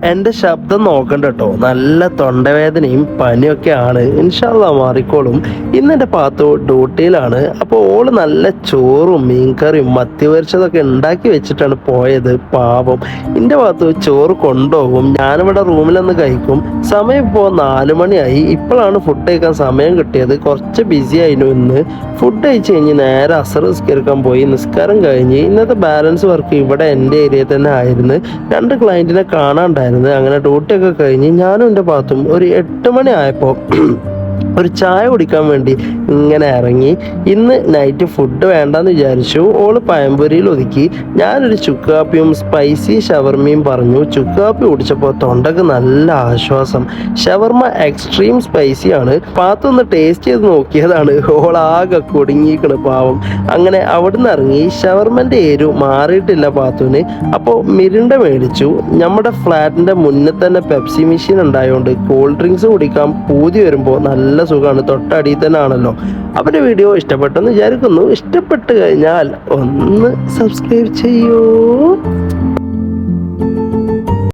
എൻ്റെ ശബ്ദം നോക്കണ്ട കേട്ടോ, നല്ല തൊണ്ടവേദനയും പനിയൊക്കെയാണ്. ഇൻഷാ അല്ലാ മാറിക്കോളും. ഇന്ന് എൻ്റെ പാത്തു ഡ്യൂട്ടിയിലാണ്. അപ്പോൾ ഓള് നല്ല ചോറും മീൻകറിയും മത്തി പൊരിച്ചതൊക്കെ ഉണ്ടാക്കി വെച്ചിട്ടാണ് പോയത്. പാവം എൻ്റെ പാത്തു ചോറ് കൊണ്ടുപോകും, ഞാനിവിടെ റൂമിലൊന്ന് കഴിക്കും. സമയം ഇപ്പോൾ 4 മണിയായി. ഇപ്പോഴാണ് ഫുഡ് കഴിക്കാൻ സമയം കിട്ടിയത്. കുറച്ച് ബിസി ആയിരുന്നു ഇന്ന്. ഫുഡ് കഴിച്ച് കഴിഞ്ഞ് നേരെ അസർ നിസ്കരിക്കാൻ പോയി. നിസ്കാരം കഴിഞ്ഞ് ഇന്നത്തെ ബാലൻസ് വർക്ക് ഇവിടെ എൻ്റെ ഏരിയയിൽ തന്നെ ആയിരുന്നു. 2 ക്ലയൻറ്റിനെ കാണാണ്ടായിരുന്നു. അങ്ങനെ ഡ്യൂട്ടിയൊക്കെ കഴിഞ്ഞ് ഞാനും എൻ്റെ ഭാഗത്തും ഒരു 8 മണി ആയപ്പോൾ ഒരു ചായ കുടിക്കാൻ വേണ്ടി ഇങ്ങനെ ഇറങ്ങി. ഇന്ന് നൈറ്റ് ഫുഡ് വേണ്ടെന്ന് വിചാരിച്ചു. ഓള് പഴംപൊരിയിൽ ഒതുക്കി. ഞാനൊരു ചുക്ക് കാപ്പിയും സ്പൈസി ഷവർമയും പറഞ്ഞു. ചുക്ക് കാപ്പി കുടിച്ചപ്പോൾ തൊണ്ടക്ക് നല്ല ആശ്വാസം. ഷവർമ എക്സ്ട്രീം സ്പൈസിയാണ്. പാത്തൊന്ന് ടേസ്റ്റ് ചെയ്ത് നോക്കിയതാണ്. ഓളാകെ കുടുങ്ങിക്കണ് പാവം. അങ്ങനെ അവിടുന്ന് ഇറങ്ങി. ഷവർമൻ്റെ എരു മാറിയിട്ടില്ല പാത്തുവിന്. അപ്പോൾ മിരിണ്ട മേടിച്ചു. നമ്മുടെ ഫ്ലാറ്റിൻ്റെ മുന്നിൽ തന്നെ പെപ്സി മെഷീൻ ഉണ്ടായതുകൊണ്ട് കൂൾ ഡ്രിങ്ക്സ് കുടിക്കാൻ പൂതി വരുമ്പോൾ നല്ല സുഖമാണ്. തൊട്ടടിയിൽ തന്നെ ആണല്ലോ. അവരുടെ വീഡിയോ ഇഷ്ടപ്പെട്ടെന്ന് വിചാരിക്കുന്നു. ഇഷ്ടപ്പെട്ട് കഴിഞ്ഞാൽ ഒന്ന് സബ്സ്ക്രൈബ് ചെയ്യൂ.